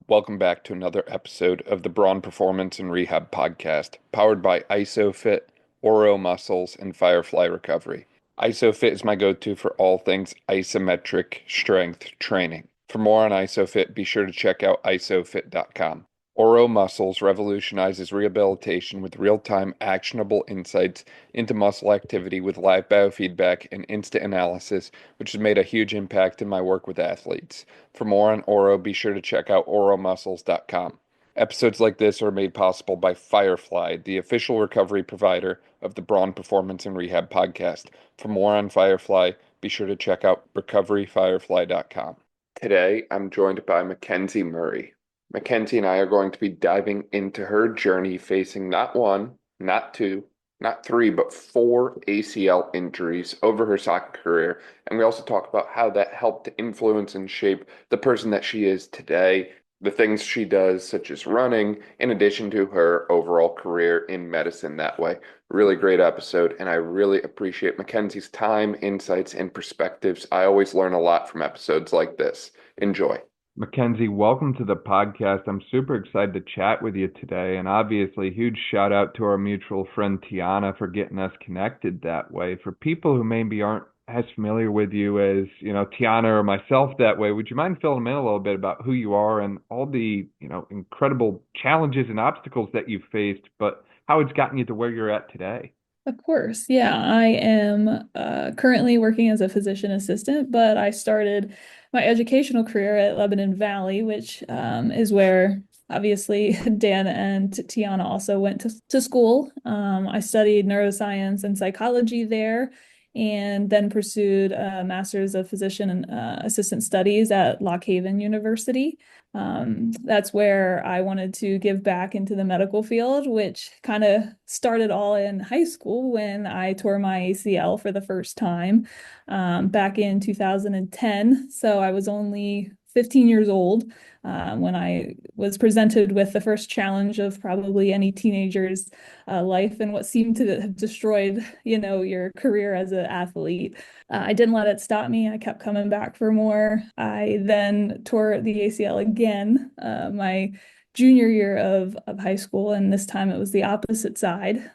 Welcome back to another episode of the Braun Performance and Rehab Podcast, powered by ISOFIT, Oro Muscles, and Firefly Recovery. ISOFIT is my go-to for all things isometric strength training. For more on ISOFIT, be sure to check out isofit.com. Oro Muscles revolutionizes rehabilitation with real-time actionable insights into muscle activity with live biofeedback and instant analysis, which has made a huge impact in my work with athletes. For more on Oro, be sure to check out oromuscles.com. Episodes like this are made possible by Firefly, the official recovery provider of the Braun Performance and Rehab Podcast. For more on Firefly, be sure to check out recoveryfirefly.com. Today, I'm joined by Mackenzie Murray. Mackenzie and I are going to be diving into her journey facing not one, not two, not three, but four ACL injuries over her soccer career. And we also talk about how that helped to influence and shape the person that she is today, the things she does, such as running, in addition to her overall career in medicine that way. Really great episode, and I really appreciate Mackenzie's time, insights, and perspectives. I always learn a lot from episodes like this. Enjoy. Mackenzie, welcome to the podcast. I'm super excited to chat with you today. And obviously, huge shout out to our mutual friend Tiana for getting us connected that way. For people who maybe aren't as familiar with you as, Tiana or myself that way, would you mind filling me in a little bit about who you are and all the, incredible challenges and obstacles that you've faced, but how it's gotten you to where you're at today? Of course. Yeah, I am currently working as a physician assistant, but I started my educational career at Lebanon Valley, which is where obviously Dan and Tiana also went to school. I studied neuroscience and psychology there, and then pursued a master's of physician and assistant studies at Lock Haven University. That's where I wanted to give back into the medical field, which kind of started all in high school when I tore my ACL for the first time back in 2010. So I was only 15 years old when I was presented with the first challenge of probably any teenager's life and what seemed to have destroyed, your career as an athlete. I didn't let it stop me. I kept coming back for more. I then tore the ACL again, my junior year of high school, and this time it was the opposite side.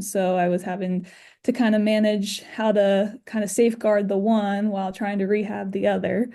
So I was having to kind of manage how to kind of safeguard the one while trying to rehab the other.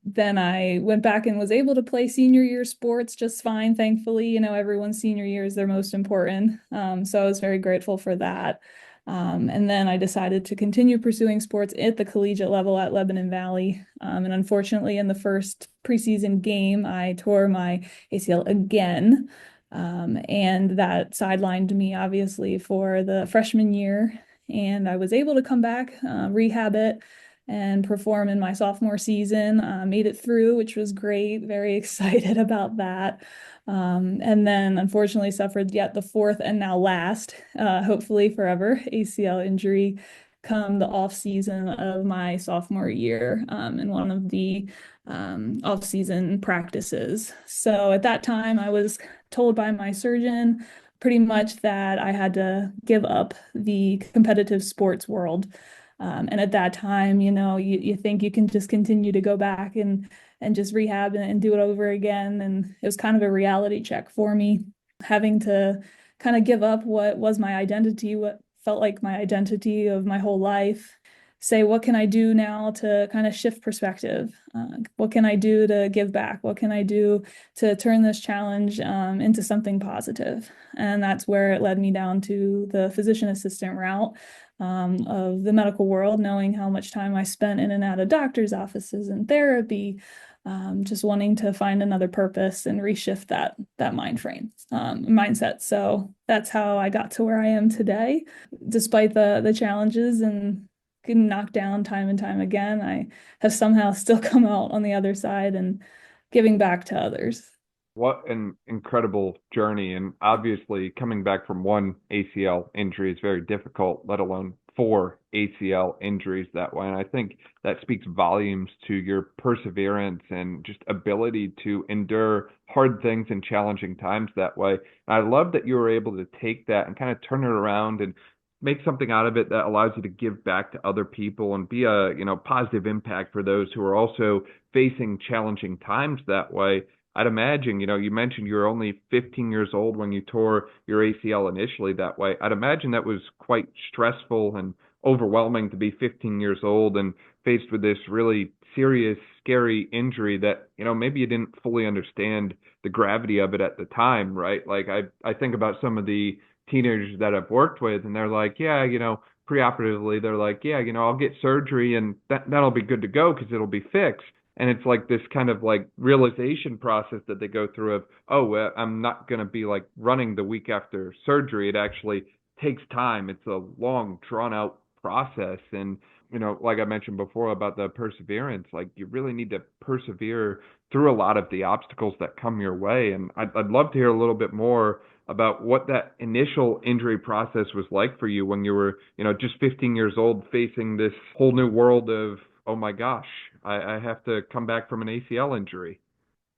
Then I went back and was able to play senior year sports just fine, thankfully. Everyone's senior year is their most important. So I was very grateful for that. And then I decided to continue pursuing sports at the collegiate level at Lebanon Valley. And unfortunately, in the first preseason game, I tore my ACL again. And that sidelined me, obviously, for the freshman year. And I was able to come back, rehab it, and perform in my sophomore season. Made it through, which was great. Very excited about that. And then unfortunately suffered yet the fourth and now last, hopefully forever, ACL injury come the off season of my sophomore year in one of the off season practices. So at that time, I was told by my surgeon pretty much that I had to give up the competitive sports world. And at that time, you think you can just continue to go back and just rehab and do it over again. And it was kind of a reality check for me, having to kind of give up what was my identity, what felt like my identity of my whole life. Say, what can I do now to kind of shift perspective? What can I do to give back? What can I do to turn this challenge into something positive? And that's where it led me down to the physician assistant route of the medical world, knowing how much time I spent in and out of doctors' offices and therapy, just wanting to find another purpose and reshift that mindset. So that's how I got to where I am today, despite the challenges and getting knocked down time and time again. I have somehow still come out on the other side and giving back to others. What an incredible journey. And obviously, coming back from one ACL injury is very difficult, let alone four ACL injuries that way. And I think that speaks volumes to your perseverance and just ability to endure hard things and challenging times that way. And I love that you were able to take that and kind of turn it around and make something out of it that allows you to give back to other people and be a positive impact for those who are also facing challenging times that way. I'd imagine, you mentioned you were only 15 years old when you tore your ACL initially that way. I'd imagine that was quite stressful and overwhelming to be 15 years old and faced with this really serious, scary injury that, maybe you didn't fully understand the gravity of it at the time, right? Like I think about some of the teenagers that I've worked with and they're like, yeah, preoperatively, they're like, yeah, I'll get surgery and that'll be good to go because it'll be fixed. And it's like this kind of like realization process that they go through of, oh, I'm not going to be like running the week after surgery. It actually takes time. It's a long, drawn out process. And, like I mentioned before about the perseverance, like you really need to persevere through a lot of the obstacles that come your way. And I'd love to hear a little bit more about what that initial injury process was like for you when you were, just 15 years old facing this whole new world of, oh my gosh, I have to come back from an ACL injury.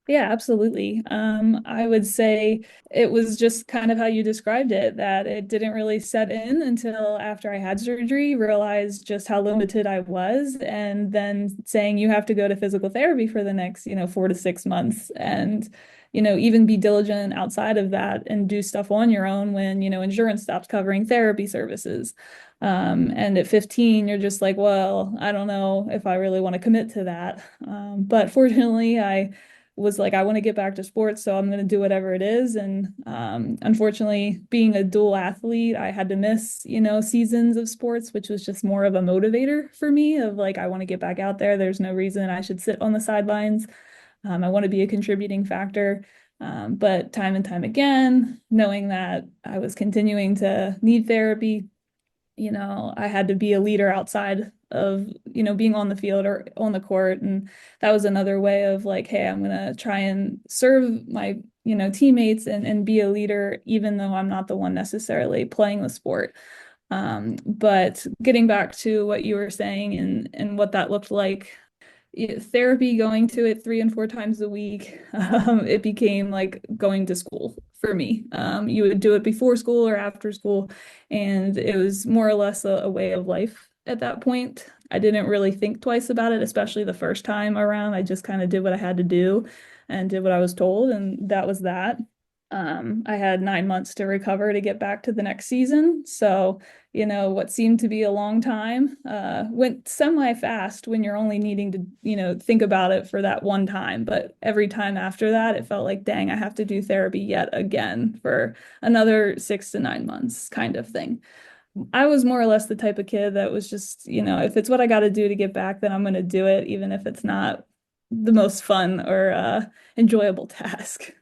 Yeah, absolutely. I would say it was just kind of how you described it, that it didn't really set in until after I had surgery, realized just how limited I was, and then saying you have to go to physical therapy for the next, 4 to 6 months, and, even be diligent outside of that and do stuff on your own when, insurance stops covering therapy services. And at 15, you're just like, well, I don't know if I really want to commit to that. But fortunately, I was like, I want to get back to sports, so I'm going to do whatever it is. And unfortunately, being a dual athlete, I had to miss, seasons of sports, which was just more of a motivator for me of like, I want to get back out there. There's no reason I should sit on the sidelines. I want to be a contributing factor. But time and time again, knowing that I was continuing to need therapy, I had to be a leader outside of, being on the field or on the court. And that was another way of like, hey, I'm gonna try and serve my, teammates and be a leader, even though I'm not the one necessarily playing the sport. But getting back to what you were saying and what that looked like, therapy, going to it 3 and 4 times a week, it became like going to school for me. You would do it before school or after school, and it was more or less a way of life at that point. I didn't really think twice about it, especially the first time around. I just kind of did what I had to do and did what I was told, and that was that. I had 9 months to recover to get back to the next season. So, what seemed to be a long time went semi-fast when you're only needing to, think about it for that one time. But every time after that, it felt like, dang, I have to do therapy yet again for another 6 to 9 months kind of thing. I was more or less the type of kid that was just, if it's what I got to do to get back, then I'm going to do it, even if it's not the most fun or enjoyable task.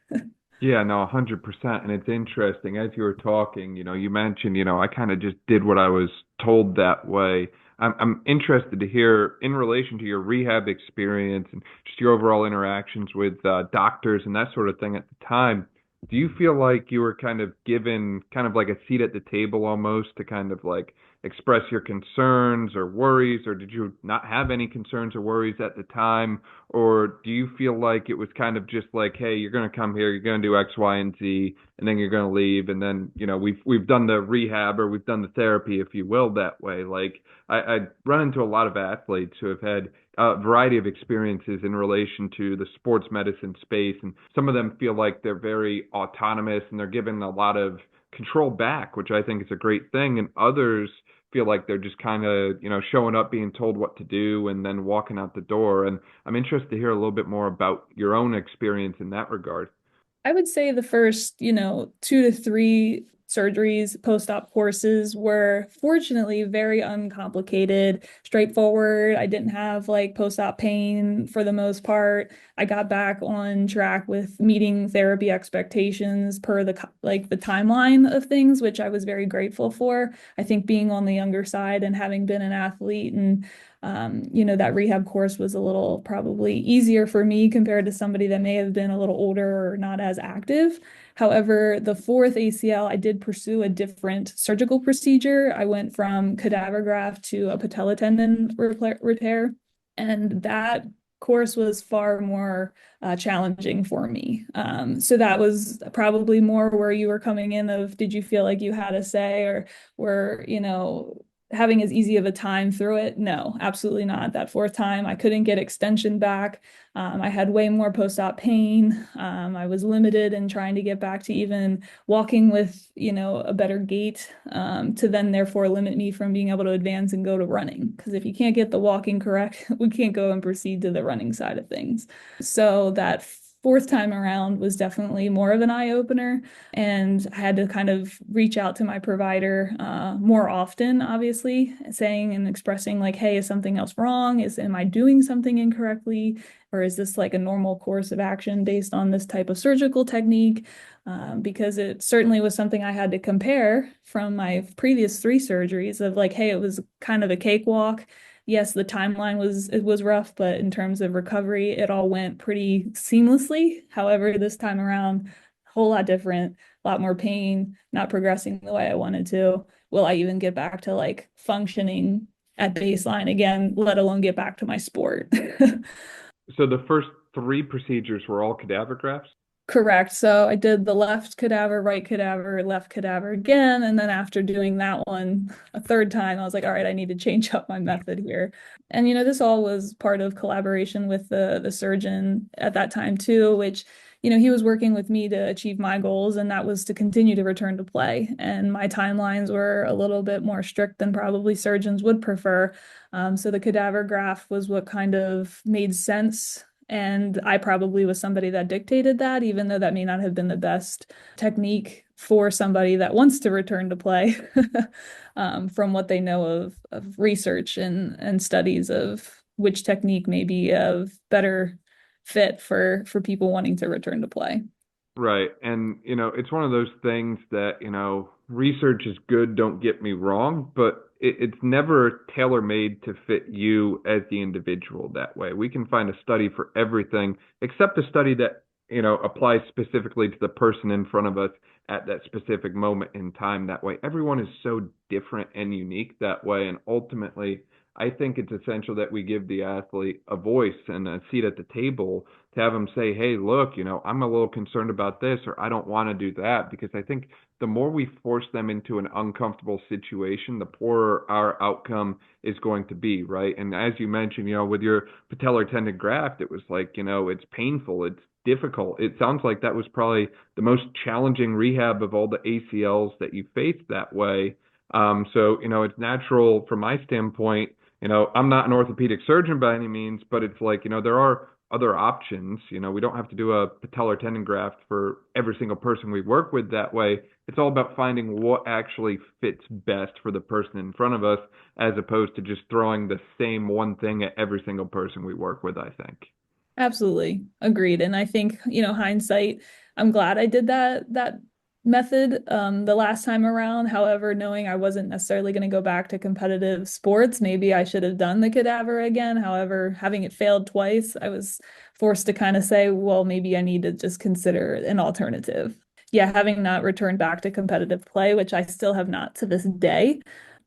Yeah, no, 100%. And it's interesting as you were talking, you mentioned, I kind of just did what I was told that way. I'm interested to hear in relation to your rehab experience and just your overall interactions with doctors and that sort of thing at the time. Do you feel like you were kind of given kind of like a seat at the table almost to kind of like express your concerns or worries, or did you not have any concerns or worries at the time? Or do you feel like it was kind of just like, hey, you're going to come here, you're going to do X, Y, and Z, and then you're going to leave, and then we've done the rehab or we've done the therapy, if you will, that way. Like I run into a lot of athletes who have had a variety of experiences in relation to the sports medicine space, and some of them feel like they're very autonomous and they're given a lot of control back, which I think is a great thing, and others feel like they're just kind of, showing up, being told what to do, and then walking out the door. And I'm interested to hear a little bit more about your own experience in that regard. I would say the first, 2 to 3 surgeries, post-op courses were fortunately very uncomplicated, straightforward. I didn't have like post-op pain for the most part. I got back on track with meeting therapy expectations per the timeline of things, which I was very grateful for. I think being on the younger side and having been an athlete and that rehab course was a little probably easier for me compared to somebody that may have been a little older or not as active. However, the fourth ACL, I did pursue a different surgical procedure. I went from cadaver graft to a patella tendon repair, and that course was far more challenging for me. So that was probably more where you were coming in of, did you feel like you had a say or were, having as easy of a time through it? No, absolutely not. That fourth time, I couldn't get extension back. I had way more post-op pain. I was limited in trying to get back to even walking with, a better gait, to then therefore limit me from being able to advance and go to running. Because if you can't get the walking correct, we can't go and proceed to the running side of things. So that fourth time around was definitely more of an eye opener, and I had to kind of reach out to my provider more often, obviously, saying and expressing like, hey, is something else wrong? Am I doing something incorrectly? Or is this like a normal course of action based on this type of surgical technique? Because it certainly was something I had to compare from my previous three surgeries of like, hey, it was kind of a cakewalk. Yes, the timeline was rough, but in terms of recovery, it all went pretty seamlessly. However, this time around, a whole lot different, a lot more pain, not progressing the way I wanted to. Will I even get back to like functioning at baseline again, let alone get back to my sport? So the first three procedures were all cadaver grafts? Correct. So I did the left cadaver, right cadaver, left cadaver again. And then after doing that one a third time, I was like, all right, I need to change up my method here. And this all was part of collaboration with the surgeon at that time too, which, he was working with me to achieve my goals, and that was to continue to return to play. And my timelines were a little bit more strict than probably surgeons would prefer. So the cadaver graft was what kind of made sense, and I probably was somebody that dictated that, even though that may not have been the best technique for somebody that wants to return to play, from what they know of research and studies of which technique may be of better fit for people wanting to return to play. Right. And, it's one of those things that, research is good, don't get me wrong, but it's never tailor-made to fit you as the individual that way. We can find a study for everything except a study that, applies specifically to the person in front of us at that specific moment in time that way. Everyone is so different and unique that way. And ultimately, I think it's essential that we give the athlete a voice and a seat at the table to have them say, hey, look, I'm a little concerned about this, or I don't want to do that, because I think the more we force them into an uncomfortable situation, the poorer our outcome is going to be, right? And as you mentioned, with your patellar tendon graft, it was like, it's painful, it's difficult. It sounds like that was probably the most challenging rehab of all the ACLs that you faced that way. So, it's natural from my standpoint. I'm not an orthopedic surgeon by any means, but it's like, there are other options. We don't have to do a patellar tendon graft for every single person we work with that way. It's all about finding what actually fits best for the person in front of us, as opposed to just throwing the same one thing at every single person we work with, I think. Absolutely. Agreed. And I think, hindsight, I'm glad I did that method the last time around. However, knowing I wasn't necessarily going to go back to competitive sports, maybe I should have done the cadaver again. However, having it failed twice, I was forced to kind of say, well, maybe I need to just consider an alternative. Yeah, having not returned back to competitive play, which I still have not to this day,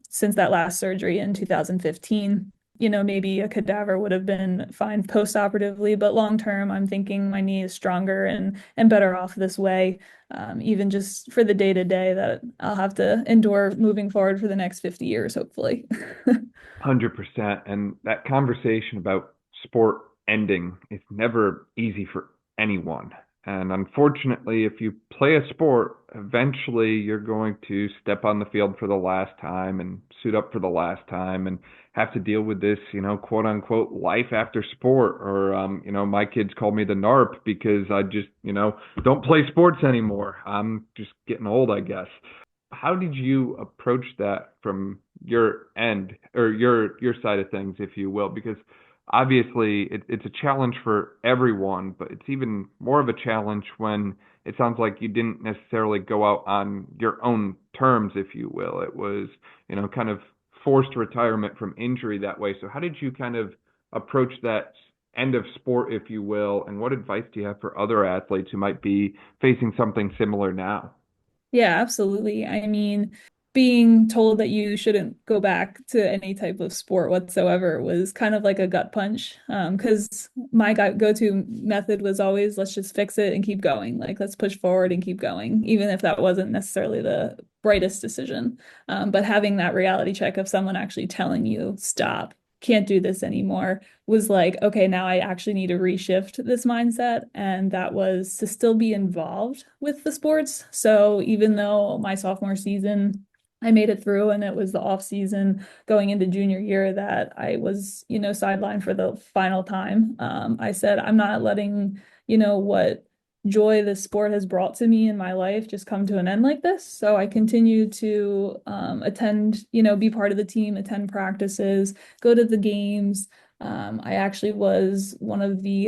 since that last surgery in 2015. Maybe a cadaver would have been fine post-operatively, but long term, I'm thinking my knee is stronger and better off this way, even just for the day to day that I'll have to endure moving forward for the next 50 years, hopefully. 100%. And that conversation about sport ending is never easy for anyone. And unfortunately, if you play a sport, eventually you're going to step on the field for the last time and suit up for the last time and have to deal with this, quote unquote, life after sport. Or, my kids call me the NARP because I just, don't play sports anymore. I'm just getting old, I guess. How did you approach that from your end, or your side of things, if you will? Because obviously it's a challenge for everyone, but it's even more of a challenge when it sounds like you didn't necessarily go out on your own terms, if you will. It was, kind of forced retirement from injury that way. So how did you kind of approach that end of sport, if you will, and what advice do you have for other athletes who might be facing something similar now? Yeah, absolutely. I mean, being told that you shouldn't go back to any type of sport whatsoever was kind of like a gut punch. Because my go-to method was always let's just fix it and keep going. Like let's push forward and keep going, even if that wasn't necessarily the brightest decision. But having that reality check of someone actually telling you, stop, can't do this anymore, was like, okay, now I actually need to reshift this mindset. And that was to still be involved with the sports. So even though my sophomore season, I made it through and it was the off season going into junior year that I was, sidelined for the final time. I said, I'm not letting, what joy this sport has brought to me in my life just come to an end like this. So I continue to attend, be part of the team, attend practices, go to the games. I actually was one of the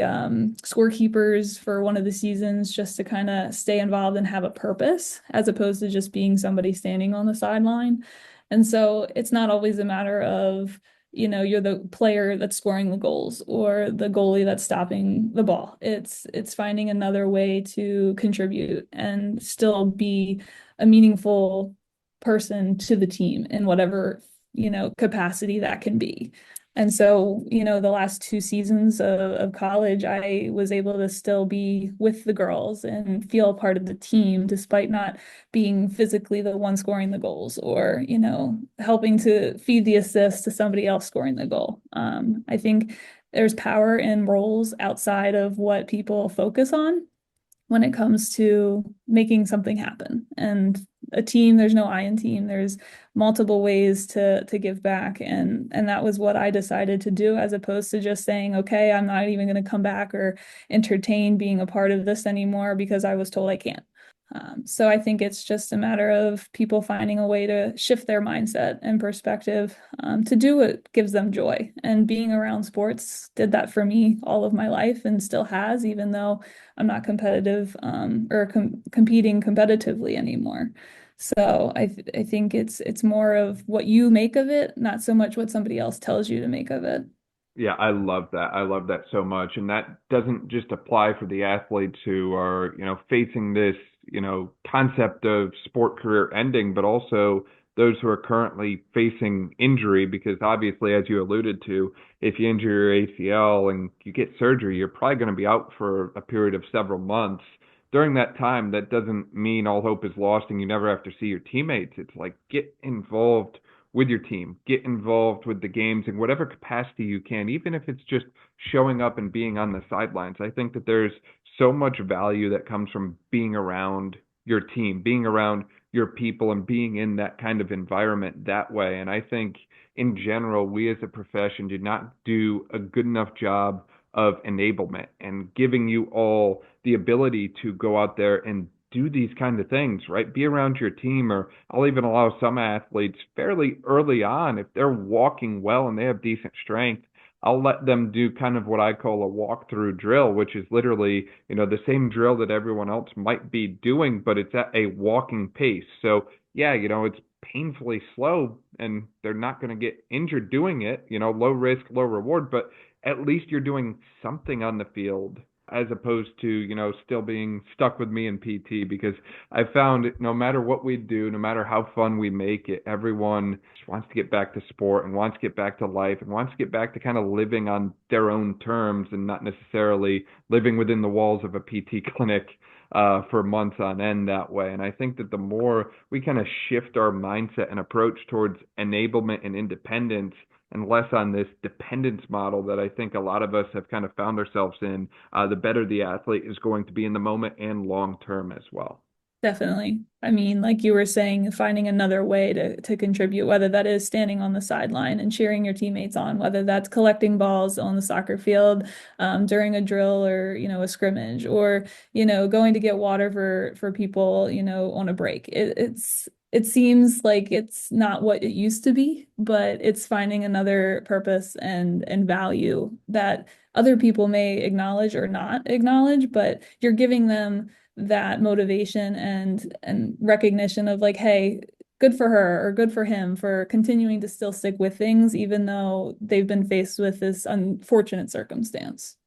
scorekeepers for one of the seasons just to kind of stay involved and have a purpose as opposed to just being somebody standing on the sideline. And so it's not always a matter of, you're the player that's scoring the goals or the goalie that's stopping the ball. It's finding another way to contribute and still be a meaningful person to the team in whatever, capacity that can be. And so, the last 2 seasons of college, I was able to still be with the girls and feel a part of the team despite not being physically the one scoring the goals or, helping to feed the assist to somebody else scoring the goal. I think there's power in roles outside of what people focus on when it comes to making something happen. And a team, there's no I in team. There's multiple ways to give back. And that was what I decided to do as opposed to just saying, okay, I'm not even going to come back or entertain being a part of this anymore because I was told I can't. So I think it's just a matter of people finding a way to shift their mindset and perspective to do what gives them joy. And being around sports did that for me all of my life and still has, even though I'm not competitive or competing competitively anymore. So I think it's more of what you make of it, not so much what somebody else tells you to make of it. Yeah, I love that. I love that so much. And that doesn't just apply for the athletes who are, facing this, concept of sport career ending, but also those who are currently facing injury, because obviously, as you alluded to, if you injure your ACL and you get surgery, you're probably going to be out for a period of several months. During that time, that doesn't mean all hope is lost and you never have to see your teammates. It's like get involved with your team, get involved with the games in whatever capacity you can, even if it's just showing up and being on the sidelines. I think that there's so much value that comes from being around your team, being around your people, and being in that kind of environment that way. And I think in general, we as a profession did not do a good enough job of enablement and giving you all the ability to go out there and do these kind of things, right? Be around your team, or I'll even allow some athletes fairly early on, if they're walking well and they have decent strength, I'll let them do kind of what I call a walkthrough drill, which is literally, the same drill that everyone else might be doing, but it's at a walking pace. So yeah, it's painfully slow and they're not going to get injured doing it, low risk, low reward, but at least you're doing something on the field as opposed to, still being stuck with me in PT, because I found no matter what we do, no matter how fun we make it, everyone just wants to get back to sport and wants to get back to life and wants to get back to kind of living on their own terms and not necessarily living within the walls of a PT clinic for months on end that way. And I think that the more we kind of shift our mindset and approach towards enablement and independence, and less on this dependence model that I think a lot of us have kind of found ourselves in, the better the athlete is going to be in the moment and long term as well. Definitely. I mean, like you were saying, finding another way to contribute, whether that is standing on the sideline and cheering your teammates on, whether that's collecting balls on the soccer field during a drill or, a scrimmage, or, going to get water for people, on a break. It seems like it's not what it used to be, but it's finding another purpose and value that other people may acknowledge or not acknowledge, but you're giving them that motivation and recognition of like, hey, good for her or good for him for continuing to still stick with things, even though they've been faced with this unfortunate circumstance.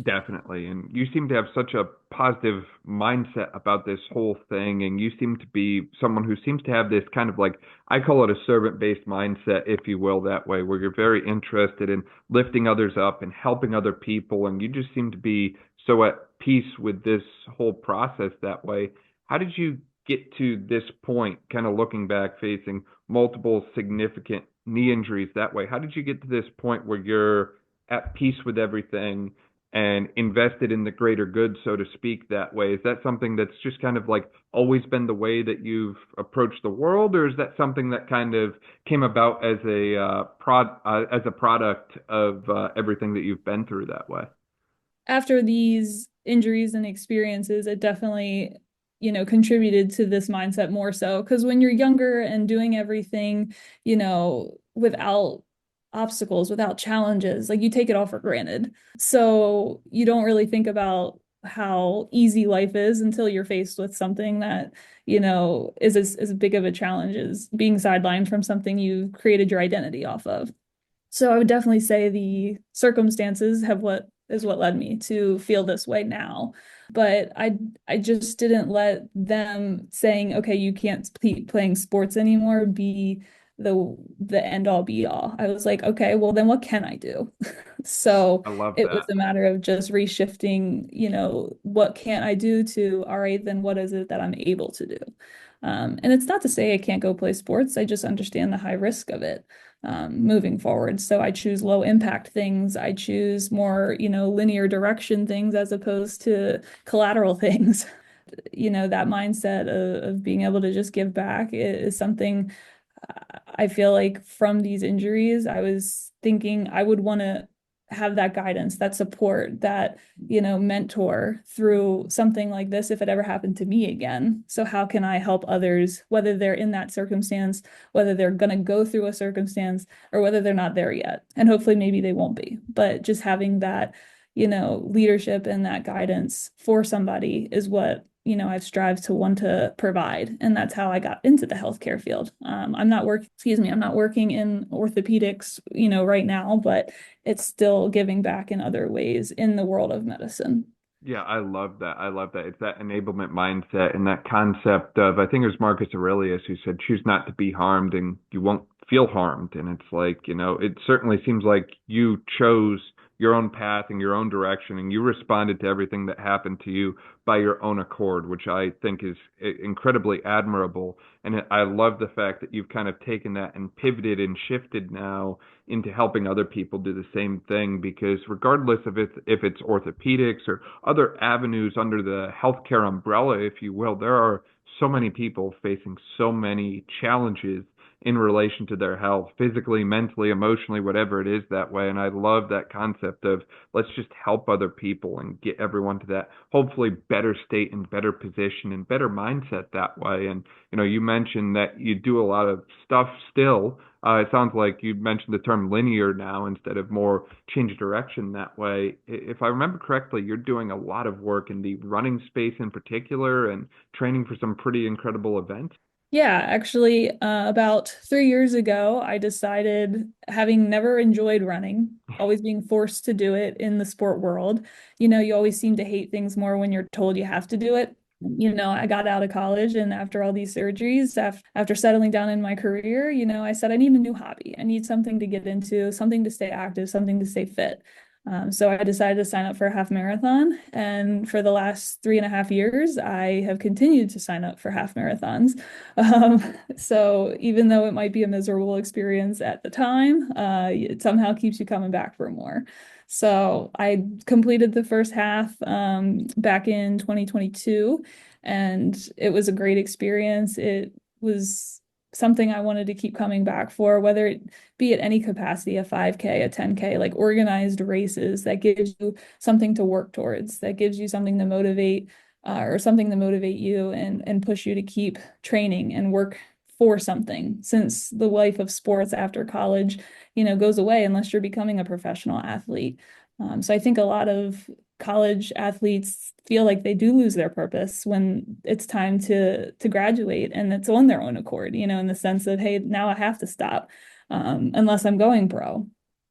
Definitely. And you seem to have such a positive mindset about this whole thing. And you seem to be someone who seems to have this kind of like, I call it a servant-based mindset, if you will, that way, where you're very interested in lifting others up and helping other people. And you just seem to be so at peace with this whole process that way. How did you get to this point, kind of looking back, facing multiple significant knee injuries that way? How did you get to this point where you're at peace with everything and invested in the greater good, so to speak, that way? Is that something that's just kind of like always been the way that you've approached the world, or is that something that kind of came about as a as a product of everything that you've been through that way? After these injuries and experiences, it definitely, contributed to this mindset more so. Because when you're younger and doing everything, without obstacles, without challenges, like you take it all for granted. So you don't really think about how easy life is until you're faced with something that, is as big of a challenge as being sidelined from something you've created your identity off of. So I would definitely say the circumstances have what led me to feel this way now. But I just didn't let them saying, okay, you can't keep playing sports anymore be the end all be all. I was like, okay, well then what can I do? So I love it was that. a matter of just reshifting, what can I do to, all right, then what is it that I'm able to do? And it's not to say I can't go play sports. I just understand the high risk of it moving forward. So I choose low impact things. I choose more, linear direction things as opposed to collateral things. That mindset of being able to just give back is something I feel like from these injuries, I was thinking I would want to have that guidance, that support, that, mentor through something like this if it ever happened to me again. So how can I help others, whether they're in that circumstance, whether they're going to go through a circumstance, or whether they're not there yet? And hopefully maybe they won't be. But just having that, leadership and that guidance for somebody is what I've strived to want to provide. And that's how I got into the healthcare field. I'm not working in orthopedics, right now, but it's still giving back in other ways in the world of medicine. Yeah, I love that. I love that. It's that enablement mindset and that concept of, I think it was Marcus Aurelius who said, choose not to be harmed and you won't feel harmed. And it's like, it certainly seems like you chose your own path and your own direction and you responded to everything that happened to you by your own accord, which I think is incredibly admirable. And I love the fact that you've kind of taken that and pivoted and shifted now into helping other people do the same thing, because regardless of if it's orthopedics or other avenues under the healthcare umbrella, if you will, there are so many people facing so many challenges in relation to their health, physically, mentally, emotionally, whatever it is that way. And I love that concept of let's just help other people and get everyone to that hopefully better state and better position and better mindset that way. And, you mentioned that you do a lot of stuff still. It sounds like you mentioned the term linear now instead of more change direction that way. If I remember correctly, you're doing a lot of work in the running space in particular and training for some pretty incredible events. Yeah, actually, about 3 years ago, I decided, having never enjoyed running, always being forced to do it in the sport world, you always seem to hate things more when you're told you have to do it. I got out of college, and after all these surgeries, after settling down in my career, I said, I need a new hobby. I need something to get into, something to stay active, something to stay fit. So I decided to sign up for a half marathon. And for the last 3.5 years, I have continued to sign up for half marathons. So even though it might be a miserable experience at the time, it somehow keeps you coming back for more. So I completed the first half back in 2022, and it was a great experience. It was something I wanted to keep coming back for, whether it be at any capacity, a 5K, a 10K, like organized races that gives you something to work towards, that gives you something to motivate or something to motivate you and push you to keep training and work for something, since the life of sports after college, goes away unless you're becoming a professional athlete. So I think a lot of college athletes feel like they do lose their purpose when it's time to graduate, and it's on their own accord, in the sense of, hey, now I have to stop unless I'm going pro.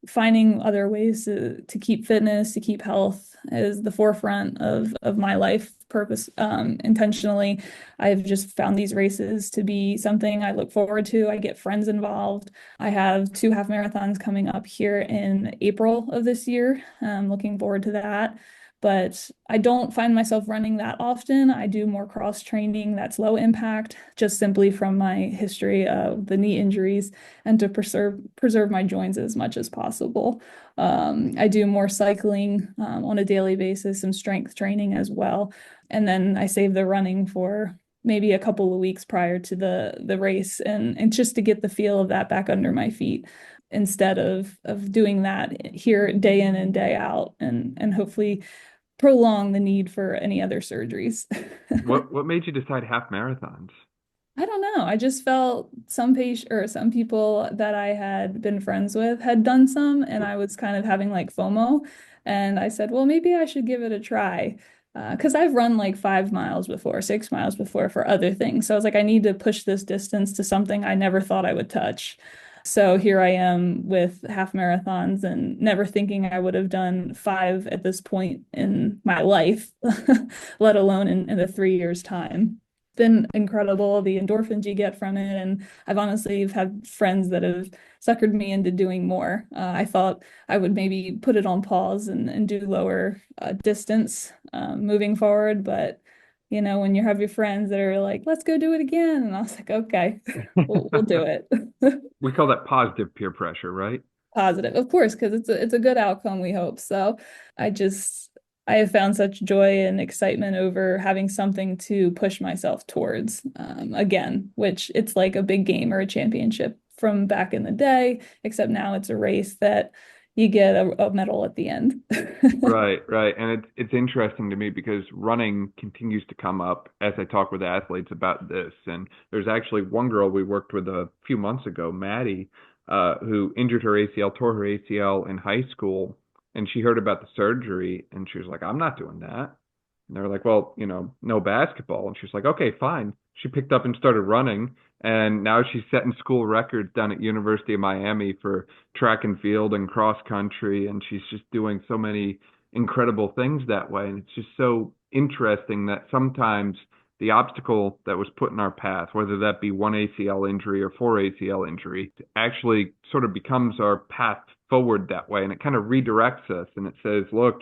Finding other ways to keep fitness, to keep health is the forefront of my life purpose. Intentionally, I've just found these races to be something I look forward to. I get friends involved. I have two half marathons coming up here in April of this year. I'm looking forward to that. but I don't find myself running that often. I do more cross training that's low impact, just simply from my history of the knee injuries and to preserve my joints as much as possible. I do more cycling on a daily basis, some strength training as well. And then I save the running for maybe a couple of weeks prior to the race and just to get the feel of that back under my feet instead of doing that here day in and day out and hopefully prolong the need for any other surgeries. What made you decide half marathons? I don't know. I just felt some patient or some people that I had been friends with had done some, and I was kind of having like FOMO. And I said, well, maybe I should give it a try. Because I've run like 5 miles before, 6 miles before for other things. So I was like, I need to push this distance to something I never thought I would touch. So here I am with half marathons and never thinking I would have done five at this point in my life, let alone in the 3 years' time. Been incredible, the endorphins you get from it. And I've honestly had friends that have suckered me into doing more. I thought I would maybe put it on pause and do lower distance moving forward. But, when you have your friends that are like, let's go do it again. And I was like, okay, we'll do it. We call that positive peer pressure, right? Positive, of course, because it's a good outcome, we hope. So I just I have found such joy and excitement over having something to push myself towards again, which it's like a big game or a championship from back in the day, except now it's a race that you get a medal at the end. Right, right. And it's interesting to me because running continues to come up as I talk with athletes about this. And there's actually one girl we worked with a few months ago, Maddie, who injured her ACL, tore her ACL in high school, and she heard about the surgery and she was like, I'm not doing that. And they were like, well, no basketball. And she's like, okay, fine. She picked up and started running, and now she's setting school records down at University of Miami for track and field and cross country, and she's just doing so many incredible things that way. And it's just so interesting that sometimes the obstacle that was put in our path, whether that be one ACL injury or four ACL injury, actually sort of becomes our path forward that way. And it kind of redirects us and it says, look,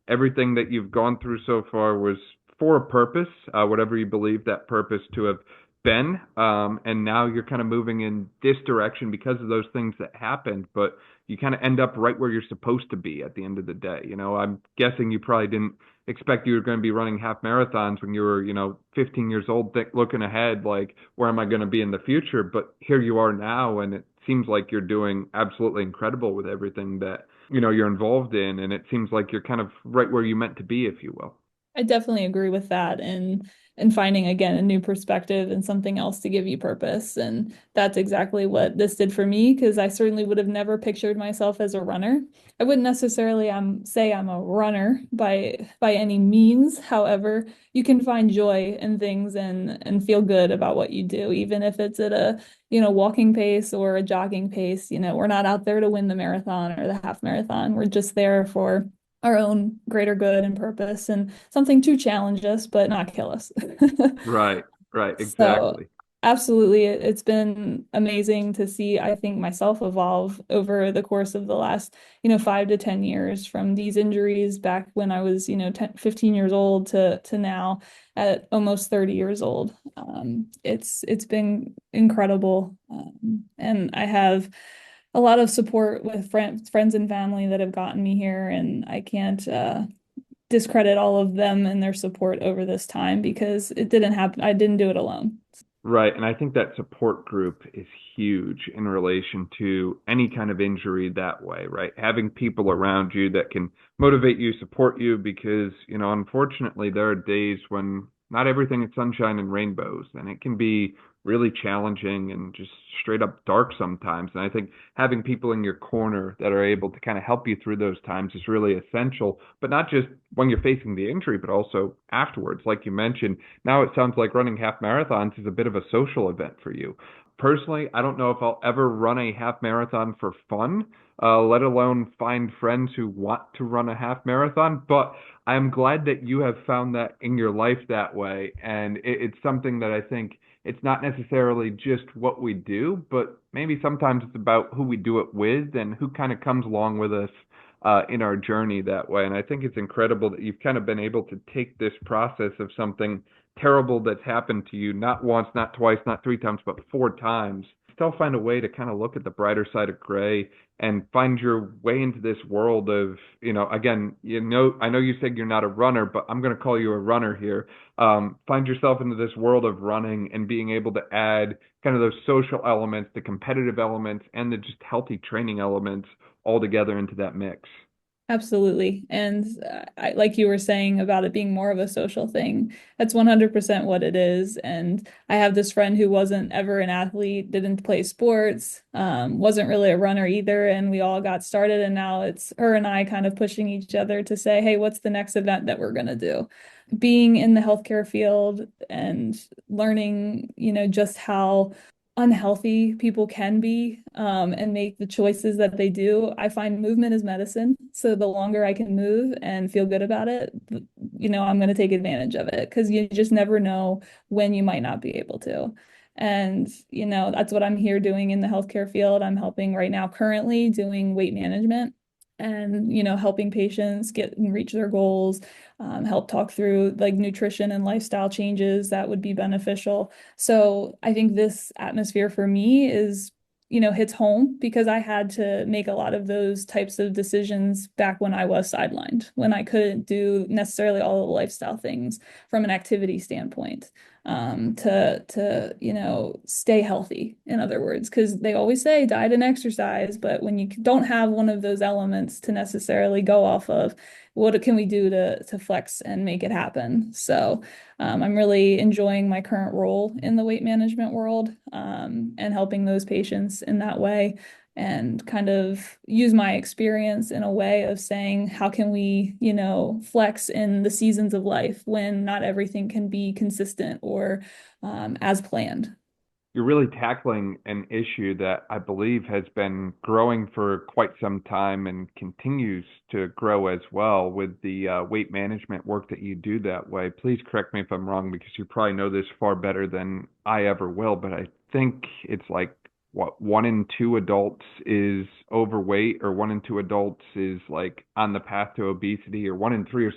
everything that you've gone through so far was for a purpose, whatever you believe that purpose to have been. And now you're kind of moving in this direction because of those things that happened, but you kind of end up right where you're supposed to be at the end of the day. I'm guessing you probably didn't expect you were going to be running half marathons when you were, 15 years old, looking ahead, like, where am I going to be in the future? But here you are now, and it seems like you're doing absolutely incredible with everything that, you're involved in. And it seems like you're kind of right where you meant to be, if you will. I definitely agree with that and finding again a new perspective and something else to give you purpose. And that's exactly what this did for me because I certainly would have never pictured myself as a runner. I wouldn't necessarily say I'm a runner by any means. However, you can find joy in things and feel good about what you do, even if it's at a walking pace or a jogging pace. We're not out there to win the marathon or the half marathon. We're just there for our own greater good and purpose and something to challenge us, but not kill us. Right, right, So exactly. absolutely, it's been amazing to see, I think, myself evolve over the course of the last, 5 to 10 years from these injuries back when I was, 10, 15 years old to now at almost 30 years old. It's been incredible. And I have a lot of support with friends and family that have gotten me here, and I can't discredit all of them and their support over this time because it didn't happen. I didn't do it alone. Right. And I think that support group is huge in relation to any kind of injury that way, right? Having people around you that can motivate you, support you, because, unfortunately, there are days when not everything is sunshine and rainbows, and it can be really challenging and just straight up dark sometimes. And I think having people in your corner that are able to kind of help you through those times is really essential, but not just when you're facing the injury, but also afterwards. Like you mentioned, now it sounds like running half marathons is a bit of a social event for you. Personally, I don't know if I'll ever run a half marathon for fun, let alone find friends who want to run a half marathon. But I'm glad that you have found that in your life that way. And it's something that I think it's not necessarily just what we do, but maybe sometimes it's about who we do it with and who kind of comes along with us in our journey that way. And I think it's incredible that you've kind of been able to take this process of something terrible that's happened to you, not once, not twice, not three times, but four times, still find a way to kind of look at the brighter side of gray and find your way into this world of, again, I know you said you're not a runner, but I'm going to call you a runner here. Find yourself into this world of running and being able to add kind of those social elements, the competitive elements, and the just healthy training elements all together into that mix. Absolutely. And like you were saying about it being more of a social thing, that's 100% what it is. And I have this friend who wasn't ever an athlete, didn't play sports, wasn't really a runner either. And we all got started. And now it's her and I kind of pushing each other to say, hey, what's the next event that we're going to do? Being in the healthcare field and learning, just how unhealthy people can be and make the choices that they do. I find movement is medicine. So the longer I can move and feel good about it, I'm going to take advantage of it because you just never know when you might not be able to. And, that's what I'm here doing in the healthcare field. I'm helping right now currently doing weight management and, helping patients get and reach their goals, help talk through like nutrition and lifestyle changes that would be beneficial. So I think this atmosphere for me is, hits home because I had to make a lot of those types of decisions back when I was sidelined, when I couldn't do necessarily all the lifestyle things from an activity standpoint, to stay healthy, in other words, because they always say diet and exercise, but when you don't have one of those elements to necessarily go off of, what can we do to flex and make it happen? So I'm really enjoying my current role in the weight management world, and helping those patients in that way and kind of use my experience in a way of saying, how can we, flex in the seasons of life when not everything can be consistent or as planned. You're really tackling an issue that I believe has been growing for quite some time and continues to grow as well with the weight management work that you do that way. Please correct me if I'm wrong because you probably know this far better than I ever will, but I think it's like what, one in two adults is overweight, or one in two adults is like on the path to obesity, or one in three, or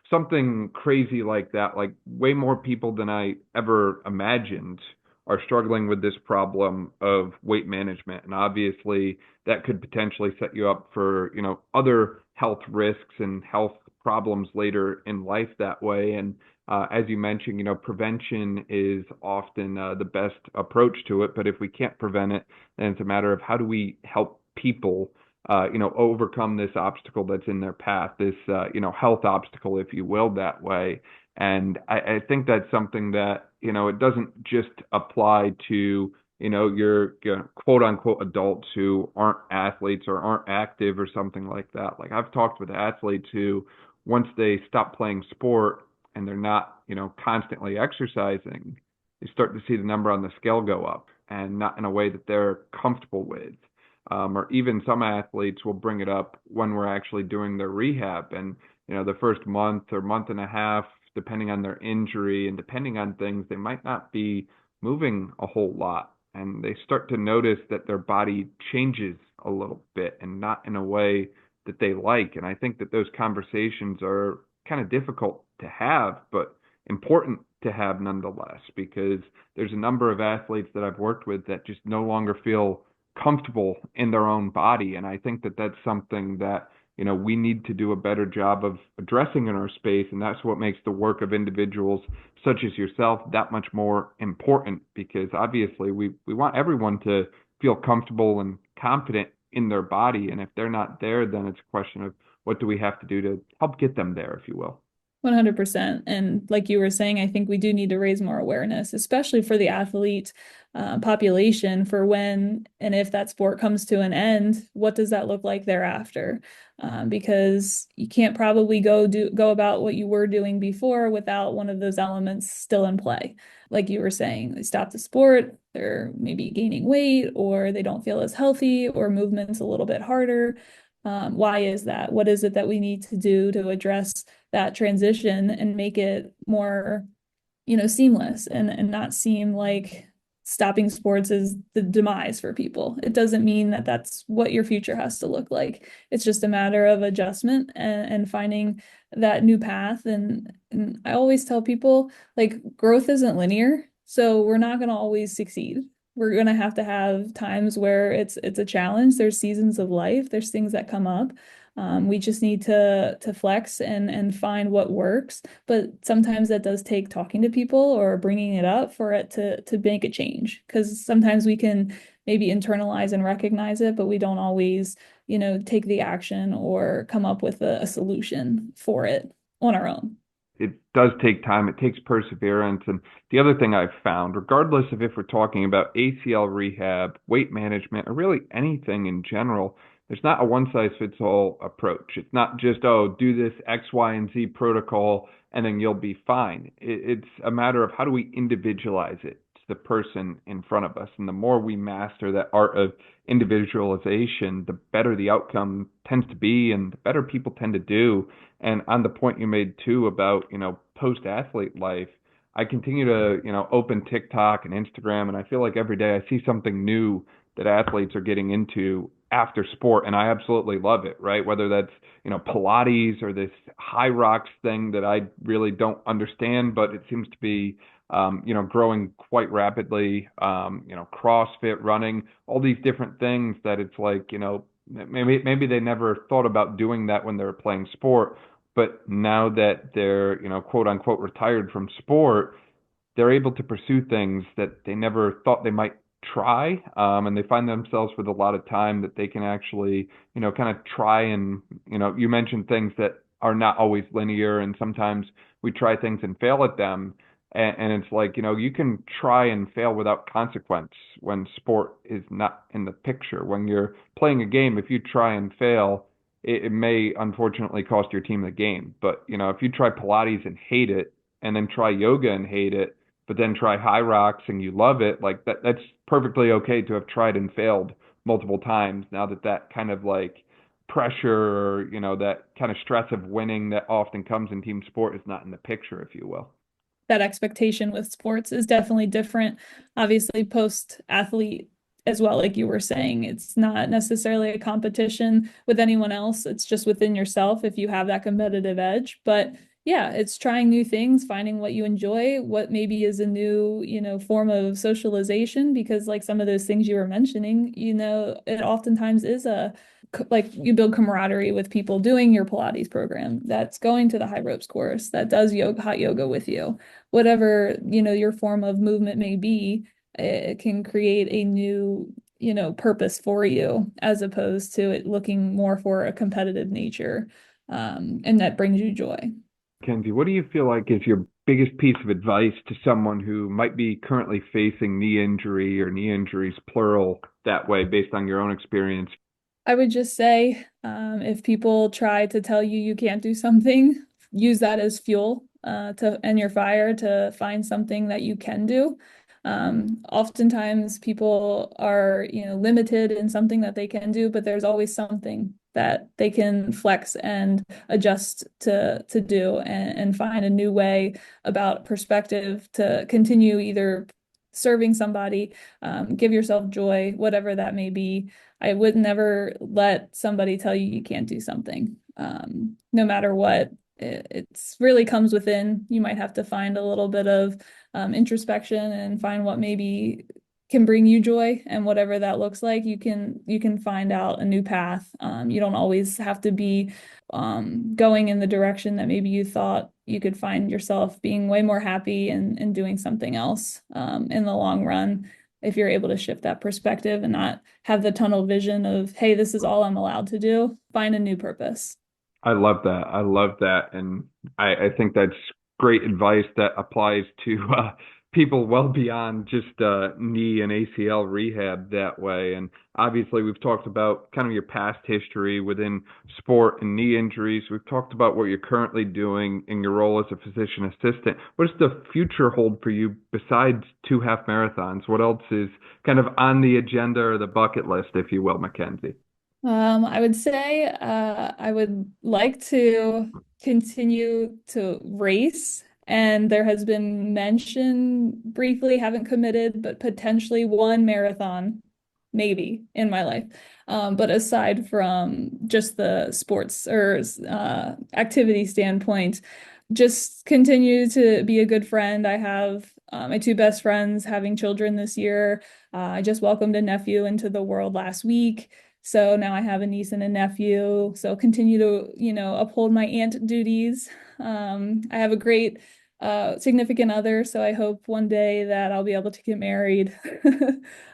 something crazy like that. Like way more people than I ever imagined are struggling with this problem of weight management. And obviously that could potentially set you up for, other health risks and health problems later in life that way. And as you mentioned, prevention is often the best approach to it. But if we can't prevent it, then it's a matter of how do we help people, overcome this obstacle that's in their path, this, health obstacle, if you will, that way. And I think that's something that, it doesn't just apply to, your quote unquote adults who aren't athletes or aren't active or something like that. Like I've talked with athletes who, once they stop playing sport and they're not, constantly exercising, they start to see the number on the scale go up and not in a way that they're comfortable with. Or even some athletes will bring it up when we're actually doing their rehab. And, the first month or month and a half, depending on their injury and depending on things, they might not be moving a whole lot. And they start to notice that their body changes a little bit and not in a way that they like. And I think that those conversations are kind of difficult to have, but important to have nonetheless, because there's a number of athletes that I've worked with that just no longer feel comfortable in their own body. And I think that that's something that, we need to do a better job of addressing in our space. And that's what makes the work of individuals such as yourself that much more important, because obviously we want everyone to feel comfortable and confident in their body. And if they're not there, then it's a question of what do we have to do to help get them there, if you will. 100%. And like you were saying, I think we do need to raise more awareness, especially for the athlete population, for when and if that sport comes to an end, what does that look like thereafter? Because you can't probably go about what you were doing before without one of those elements still in play. Like you were saying, they stop the sport, they're maybe gaining weight, or they don't feel as healthy, or movement's a little bit harder. Why is that? What is it that we need to do to address that transition and make it more, seamless and not seem like stopping sports is the demise for people. It doesn't mean that that's what your future has to look like. It's just a matter of adjustment and finding that new path. And I always tell people, like, growth isn't linear, so we're not going to always succeed. We're going to have times where it's a challenge. There's seasons of life. There's things that come up. We just need to flex and find what works. But sometimes that does take talking to people or bringing it up for it to make a change. Because sometimes we can maybe internalize and recognize it, but we don't always, take the action or come up with a solution for it on our own. It does take time. It takes perseverance. And the other thing I've found, regardless of if we're talking about ACL rehab, weight management, or really anything in general, there's not a one size fits all approach. It's not just, oh, do this X, Y, and Z protocol and then you'll be fine. It's a matter of how do we individualize it to the person in front of us. And the more we master that art of individualization, the better the outcome tends to be and the better people tend to do. And on the point you made too about, post-athlete life, I continue to, open TikTok and Instagram, and I feel like every day I see something new that athletes are getting into after sport, and I absolutely love it, right? Whether that's, Pilates or this high rocks thing that I really don't understand, but it seems to be, growing quite rapidly, CrossFit, running, all these different things that it's like, maybe they never thought about doing that when they were playing sport, but now that they're, quote unquote retired from sport, they're able to pursue things that they never thought they might try. And they find themselves with a lot of time that they can actually, kind of try and, you mentioned things that are not always linear. And sometimes we try things and fail at them. And it's like, you can try and fail without consequence when sport is not in the picture. When you're playing a game, if you try and fail, it may unfortunately cost your team the game. But, if you try Pilates and hate it, and then try yoga and hate it, but then try high rocks and you love it, like that's perfectly okay to have tried and failed multiple times. Now that kind of like pressure or, that kind of stress of winning that often comes in team sport is not in the picture, if you will. That expectation with sports is definitely different. Obviously, post athlete as well, like you were saying, it's not necessarily a competition with anyone else. It's just within yourself if you have that competitive edge. But yeah, it's trying new things, finding what you enjoy, what maybe is a new, form of socialization, because like some of those things you were mentioning, it oftentimes is like you build camaraderie with people doing your Pilates program, that's going to the high ropes course, that does hot yoga with you, whatever, your form of movement may be. It can create a new, purpose for you as opposed to it looking more for a competitive nature. And that brings you joy. Kenzie, what do you feel like is your biggest piece of advice to someone who might be currently facing knee injury or knee injuries, plural, that way, based on your own experience? I would just say, if people try to tell you you can't do something, use that as fuel to and your fire to find something that you can do. Oftentimes people are, limited in something that they can do, but there's always something that they can flex and adjust to do and find a new way about perspective to continue either serving somebody, give yourself joy, whatever that may be. I would never let somebody tell you you can't do something, no matter what. It's really comes within. You might have to find a little bit of introspection and find what maybe can bring you joy, and whatever that looks like, you can find out a new path. You don't always have to be going in the direction that maybe you thought. You could find yourself being way more happy and doing something else in the long run if you're able to shift that perspective and not have the tunnel vision of, hey, this is all I'm allowed to do. Find a new purpose. I love that. I love that. And I think that's great advice that applies to people well beyond just knee and ACL rehab that way. And obviously, we've talked about kind of your past history within sport and knee injuries. We've talked about what you're currently doing in your role as a physician assistant. What does the future hold for you besides two half marathons? What else is kind of on the agenda or the bucket list, if you will, Mackenzie? I would say I would like to continue to race And there has been mention briefly, haven't committed, but potentially one marathon, maybe in my life. But aside from just the sports or activity standpoint, just continue to be a good friend. I have my two best friends having children this year. I just welcomed a nephew into the world last week. So now I have a niece and a nephew. So continue to, uphold my aunt duties. I have a great significant other, so I hope one day that I'll be able to get married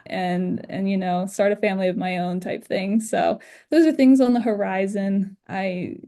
and start a family of my own type thing. So those are things on the horizon. I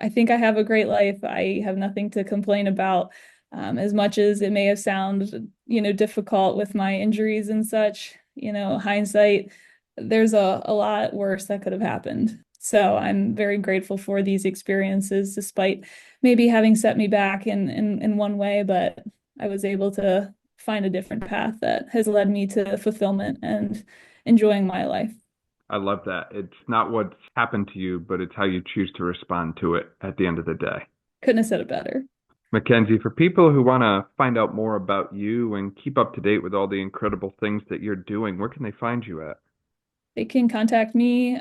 think I have a great life. I have nothing to complain about. As much as it may have sounded, difficult with my injuries and such, hindsight, there's a lot worse that could have happened. So I'm very grateful for these experiences, despite maybe having set me back in one way, but I was able to find a different path that has led me to fulfillment and enjoying my life. I love that. It's not what's happened to you, but it's how you choose to respond to it at the end of the day. Couldn't have said it better. Mackenzie, for people who want to find out more about you and keep up to date with all the incredible things that you're doing, where can they find you at? They can contact me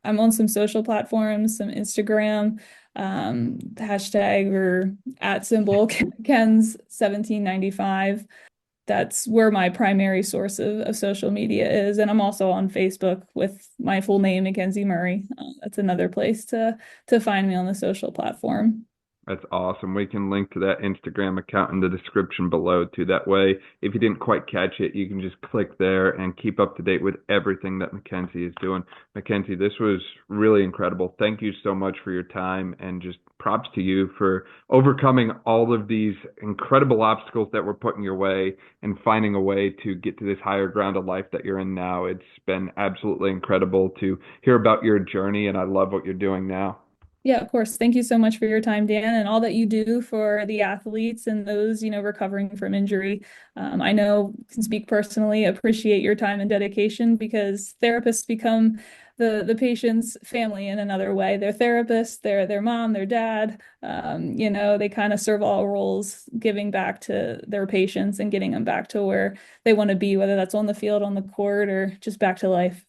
I'm on some social platforms, some Instagram, hashtag or at symbol Ken's 1795. That's where my primary source of social media is. And I'm also on Facebook with my full name, Mackenzie Murray. That's another place to find me on the social platform. That's awesome. We can link to that Instagram account in the description below too. That way, if you didn't quite catch it, you can just click there and keep up to date with everything that Mackenzie is doing. Mackenzie, this was really incredible. Thank you so much for your time, and just props to you for overcoming all of these incredible obstacles that were put in your way and finding a way to get to this higher ground of life that you're in now. It's been absolutely incredible to hear about your journey, and I love what you're doing now. Yeah, of course. Thank you so much for your time, Dan, and all that you do for the athletes and those, recovering from injury. I know, can speak personally, appreciate your time and dedication because therapists become the patient's family in another way. They're therapists, they're their mom, their dad. They kind of serve all roles, giving back to their patients and getting them back to where they want to be, whether that's on the field, on the court, or just back to life.